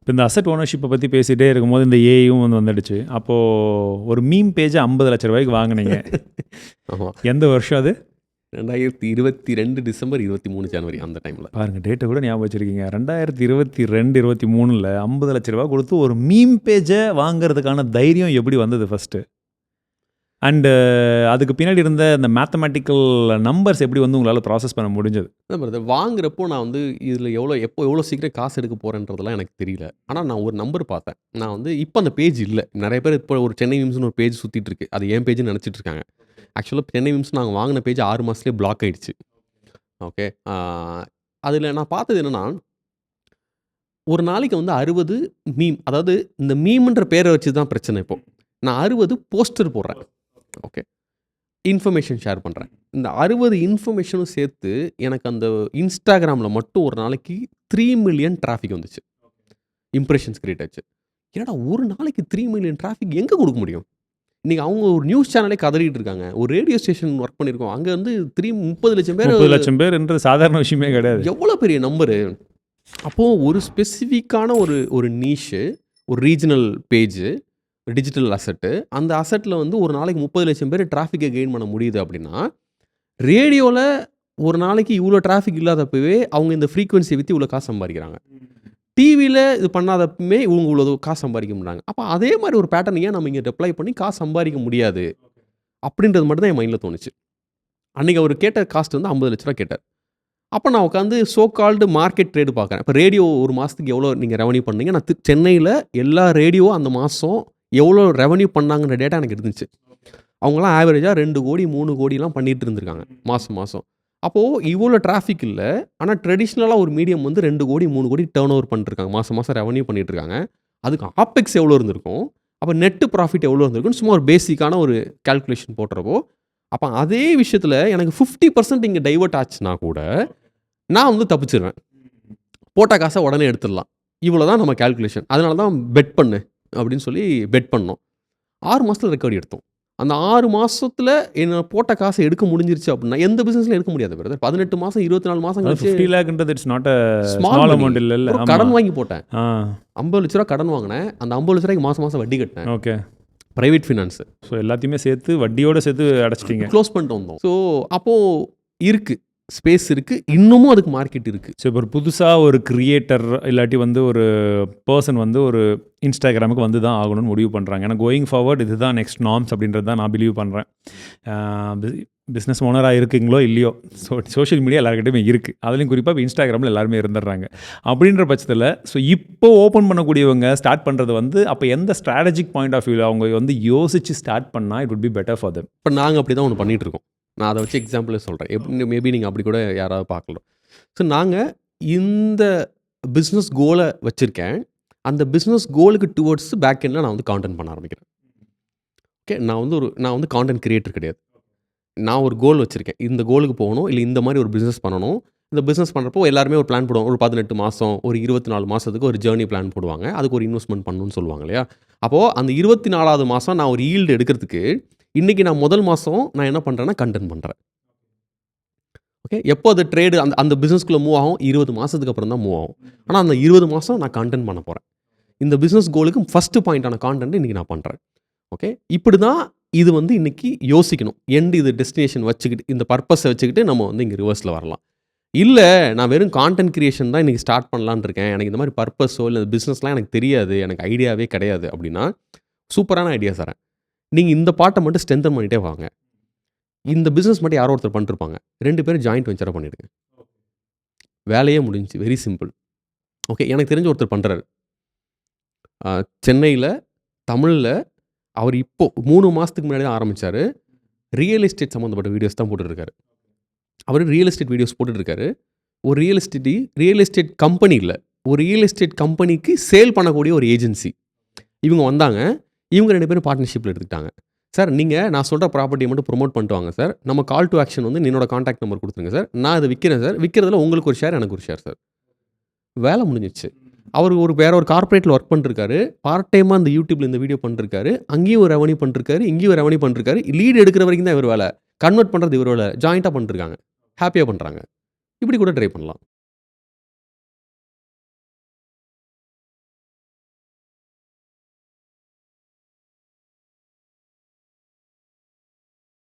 இப்போ இந்த அசெட் ஓனர்ஷிப்பை பற்றி பேசிகிட்டே இருக்கும்போது இந்த ஏயும் வந்துடுச்சு. அப்போது ஒரு மீம் பேஜை 50 லட்ச ரூபாய்க்கு வாங்கினீங்க. ஆமாம், எந்த வருஷம் அது? 2022 டிசம்பர் 23 ஜனவரி அந்த டைமில். பாருங்கள், டேட்டை கூட ஞாபகம் வச்சுருக்கீங்க. 2022 23 50 லட்ச ரூபா கொடுத்து ஒரு மீம் பேஜை வாங்குறதுக்கான தைரியம் எப்படி வந்தது ஃபஸ்ட்டு? அண்டு அதுக்கு பின்னாடி இருந்த அந்த மேத்தமெட்டிக்கல் நம்பர்ஸ் எப்படி வந்து உங்களால் ப்ராசஸ் பண்ண முடிஞ்சது? பிரதர், வாங்குறப்போ நான் வந்து இதில் எவ்வளோ சீக்கிரம் காசு எடுக்க போகிறேன்றதெல்லாம் எனக்கு தெரியல. ஆனால் நான் ஒரு நம்பர் பார்த்தேன். நான் வந்து இப்போ அந்த பேஜ் இல்லை. நிறைய பேர் இப்போ ஒரு சென்னை மீம்ஸ்னு ஒரு பேஜ் சுற்றிட்டு இருக்கு. அது என் பேஜ்னு நினச்சிட்டு இருக்காங்க. ஆக்சுவலாக சென்னை மீம்ஸ் நாங்கள் வாங்கின பேஜ் 6 மாதத்துலேயே பிளாக் ஆகிடுச்சு. ஓகே, அதில் நான் பார்த்தது என்னென்னா, ஒரு நாளைக்கு வந்து 60 மீம், அதாவது இந்த மீம்ன்ற பேரை வச்சு தான் பிரச்சனை. இப்போது நான் 60 போஸ்டர் போடுறேன். ஓகே, இன்ஃபர்மேஷன் ஷேர் பண்ணுறேன். இந்த 60 இன்ஃபர்மேஷனும் சேர்த்து எனக்கு அந்த இன்ஸ்டாகிராமில் மட்டும் ஒரு நாளைக்கு 3 மில்லியன் டிராஃபிக் வந்துச்சு. இம்ப்ரெஷன்ஸ் கிரியேட் ஆச்சு. ஏன்னா ஒரு நாளைக்கு 3 மில்லியன் டிராஃபிக் எங்கே கொடுக்க முடியும்? இன்றைக்கி அவங்க ஒரு நியூஸ் சேனலே கதறிட்டு இருக்காங்க. ஒரு ரேடியோ ஸ்டேஷன் ஒர்க் பண்ணியிருக்கோம். அங்கே வந்து 30 லட்சம் பேர். 30 லட்சம் பேர்ன்றது சாதாரண விஷயமே கிடையாது. எவ்வளோ பெரிய நம்பரு! அப்போது ஒரு ஸ்பெசிஃபிக்கான ஒரு நீஷு, ஒரு ரீஜனல் பேஜு, டிஜிட்டல் அசெட்டு, அந்த அசெட்டில் வந்து ஒரு நாளைக்கு 30 லட்சம் பேர் டிராஃபிக்கை கெயின் பண்ண முடியுது அப்படின்னா, ரேடியோவில் ஒரு நாளைக்கு இவ்வளோ டிராஃபிக் இல்லாதப்பவே அவங்க இந்த ஃப்ரீக்வன்சியை விற்று இவ்வளோ காசு சம்பாதிக்கிறாங்க. டிவியில் இது பண்ணாதப்பமே இவங்க இவ்வளோ காசு சம்பாதிக்க முடியாங்க. அப்போ அதே மாதிரி ஒரு பேட்டர்ன் ஏன் நம்ம இங்கே டெப்ளை பண்ணி காசு சம்பாதிக்க முடியாது அப்படின்றது மட்டும் தான் என் மைண்டில் தோணுச்சு. அன்றைக்கி அவர் கேட்ட காஸ்ட் வந்து 50 லட்ச ரூபா கேட்டார். அப்போ நான் உட்காந்து சோ கால்டு மார்க்கெட் ட்ரேடு பார்க்குறேன். இப்போ ரேடியோ ஒரு மாதத்துக்கு எவ்வளோ நீங்கள் ரெவன்யூ பண்ணீங்க? நான் சென்னையில் எல்லா ரேடியோ அந்த மாதம் எவ்வளோ ரெவன்யூ பண்ணாங்கன்ற டேட்டா எனக்கு இருந்துச்சு. அவங்களாம் ஆவரேஜாக 2 கோடி 3 கோடிலாம் பண்ணிகிட்டு இருந்திருக்காங்க மாதம். அப்போது இவ்வளோ டிராஃபிக் இல்லை. ஆனால் ட்ரெடிஷ்னலாக ஒரு மீடியம் வந்து 2 கோடி 3 கோடி டர்ன் ஓவர் பண்ணிட்டுருக்காங்க. மாதம் ரெவன்யூ பண்ணிகிட்ருக்காங்க. அதுக்கு ஆப்பெக்ஸ் எவ்வளோ இருந்திருக்கும், அப்போ நெட்டு ப்ராஃபிட் எவ்வளோ இருந்திருக்குன்னு சும்மா ஒரு பேசிக்கான ஒரு கால்குலேஷன் போட்டுறப்போ, அப்போ அதே விஷயத்தில் எனக்கு 50% இங்கே டைவர்ட் ஆச்சுன்னா கூட நான் வந்து தப்பிச்சிருவேன். போட்ட காசை உடனே எடுத்துடலாம். இவ்வளோ தான் நம்ம கால்குலேஷன். அதனால தான் பெட் பண்ணு அப்படின்னு சொல்லி பெட் பண்ணோம். 6 மாதத்தில் ரெக்கவரி எடுத்தோம். அந்த 6 மாதத்தில் என்ன போட்ட காசை எடுக்க முடிஞ்சிருச்சு அப்படின்னா எந்த பிஸ்னஸ்லையும் எடுக்க முடியாது பிரதர். 18 மாதம் 24 மாதம் கழிச்சு 50 லேக்ன்றது it's not a small amount இல்ல. கடன் வாங்கி போட்டேன். 50 லட்ச ரூபா கடன் வாங்கினேன். அந்த 50 லட்ச ரூபாய்க்கு மாதம் வட்டி கட்டினேன். Okay, private finance. ஸோ எல்லாத்தையுமே சேர்த்து வட்டியோடு சேர்த்து அடைச்சிட்டிங்க. க்ளோஸ் பண்ணிட்டு வந்தோம். ஸோ அப்போது இருக்குது, ஸ்பேஸ் இருக்குது, இன்னமும் அதுக்கு மார்க்கெட் இருக்குது. ஸோ இப்போ ஒரு புதுசாக ஒரு கிரியேட்டர் இல்லாட்டி வந்து ஒரு பர்சன் வந்து ஒரு இன்ஸ்டாகிராமுக்கு வந்து தான் ஆகணும்னு முடிவு பண்ணுறாங்க. ஏன்னா கோயிங் ஃபார்வர்ட் இதுதான் நெக்ஸ்ட் நார்ம்ஸ் அப்படின்றது தான் நான் பிலீவ் பண்ணுறேன். பிஸ்னஸ் ஓனராக இருக்கீங்களோ இல்லையோ, சோஷியல் மீடியா எல்லாருக்கிட்டையுமே இருக்குது. அதுலேயும் குறிப்பாக இப்போ இன்ஸ்டாகிராமில் எல்லாருமே இருந்துடுறாங்க. அப்படின்ற பட்சத்தில் ஸோ இப்போ ஓப்பன் பண்ணக்கூடியவங்க ஸ்டார்ட் பண்ணுறது வந்து அப்போ எந்த ஸ்ட்ராட்டஜிக் பாயிண்ட் ஆஃப் வியூவில் அவங்க வந்து யோசித்து ஸ்டார்ட் பண்ணால் it would be better for them? இப்போ நாங்கள் அப்படி தான் ஒன்று பண்ணிகிட்டு இருக்கோம். நான் அதை வச்சு எக்ஸாம்பிளே சொல்கிறேன். எப்படி மேபி நீங்கள் அப்படி கூட யாராவது பார்க்கலாம். ஸோ நாங்கள் இந்த பிஸ்னஸ் கோலை வச்சுருக்கேன். அந்த பிஸ்னஸ் கோலுக்கு டுவர்ட்ஸ் பேக் எண்டில் நான் வந்து கான்டென்ட் பண்ண ஆரம்பிக்கிறேன். ஓகே, நான் வந்து கான்டென்ட் கிரியேட்டர் கிடையாது. நான் ஒரு கோல் வச்சுருக்கேன். இந்த கோலுக்கு போகணும், இல்லை இந்த மாதிரி ஒரு பிஸ்னஸ் பண்ணணும். இந்த பிஸ்னஸ் பண்ணுறப்போ எல்லாருமே ஒரு பிளான் போடுவாங்க. ஒரு 18 மாதம், ஒரு 24 மாதத்துக்கு ஒரு ஜேர்னி பிளான் போடுவாங்க. அதுக்கு ஒரு இன்வெஸ்ட்மெண்ட் பண்ணணும்னு சொல்லுவாங்க இல்லையா? அப்போது அந்த 24வது மாதம் நான் ஒரு ஈல்டு எடுக்கிறதுக்கு இன்றைக்கி நான் முதல் மாதம் நான் என்ன பண்ணுறேன்னா கண்டென்ட் பண்ணுறேன். ஓகே, எப்போ அது ட்ரேடு அந்த பிஸ்னஸ்குள்ளே மூவ் ஆகும்? 20 மாதத்துக்கு அப்புறம் தான் மூவ் ஆகும். ஆனால் அந்த 20 மாதம் நான் கண்டென்ட் பண்ண போகிறேன். இந்த பிஸ்னஸ் கோலுக்கு ஃபஸ்ட்டு பாயிண்டான கான்டென்ட் இன்றைக்கி நான் பண்ணுறேன். ஓகே, இப்படி தான் இது வந்து இன்றைக்கி யோசிக்கணும். இது டெஸ்டினேஷன் வச்சுக்கிட்டு, இந்த பர்பஸை வச்சுக்கிட்டு நம்ம வந்து இங்கே ரிவர்ஸில் வரலாம். இல்லை, நான் வெறும் கான்டென்ட் கிரியேஷன் தான் இன்றைக்கி ஸ்டார்ட் பண்ணலான்னு இருக்கேன், எனக்கு இந்த மாதிரி பர்பஸோ இல்லை பிஸ்னஸ்லாம் எனக்கு தெரியாது, எனக்கு ஐடியாவே கிடையாது அப்படின்னா சூப்பரான ஐடியா தரேன். நீங்கள் இந்த பாட்டை மட்டும் ஸ்ட்ரென்தன் பண்ணிகிட்டே வாங்க. இந்த பிஸ்னஸ் மட்டும் யாரோ ஒருத்தர் பண்ணிருப்பாங்க. 2 பேரும் ஜாயிண்ட் வெஞ்சராக பண்ணிவிடுங்க. வேலையே முடிஞ்சிச்சு. Very simple. ஓகே, எனக்கு தெரிஞ்ச ஒருத்தர் பண்ணுறாரு. சென்னையில் தமிழில் அவர் இப்போ 3 மாதத்துக்கு முன்னாடி தான் ஆரம்பித்தார். ரியல் எஸ்டேட் சம்மந்தப்பட்ட வீடியோஸ் தான் போட்டுட்ருக்காரு. அவர் ரியல் எஸ்டேட் வீடியோஸ் போட்டுட்ருக்காரு. ஒரு ரியல் எஸ்டேட் கம்பெனி இல்லை, ஒரு ரியல் எஸ்டேட் கம்பெனிக்கு சேல் பண்ணக்கூடிய ஒரு ஏஜென்சி. இவங்க வந்தாங்க. இவங்க 2 பேரும் பார்ட்னர்ஷிப்பில் எடுத்துக்கிட்டாங்க. சார், நீங்கள் நான் சொல்கிற ப்ராப்பர்ட்டியை மட்டும் ப்ரொமோட் பண்ணிட்டு வாங்க சார். நம்ம கால் டு ஆக்ஷன் வந்து என்னோட கான்டாக்ட் நம்பர் கொடுத்துருங்க சார். நான் அதை விற்கிறேன் சார். விற்கிறதுல உங்களுக்கு ஒரு ஷேர், எனக்கு ஒரு ஷேர் சார். வேலை முடிஞ்சிச்சு. அவர் வேற ஒரு கார்ப்பரேட்டில் ஒர்க் பண்ணிருக்காரு. பார்ட் டைமாக இந்த யூடியூப்பில் இந்த வீடியோ பண்ணிருக்காரு. அங்கேயும் ஒரு ரெவன்யூ பண்ணிருக்காரு, இங்கேயும் ரெவன்யூ பண்ணிருக்காரு. லீடு எடுக்கிற வரைக்கும் தான் இவர் வேலை, கன்வெர்ட் பண்ணுறது இவர் வேலை. ஜாயிண்ட்டாக பண்ணிருக்காங்க, ஹாப்பியாக பண்ணுறாங்க. இப்படி கூட ட்ரை பண்ணலாம்.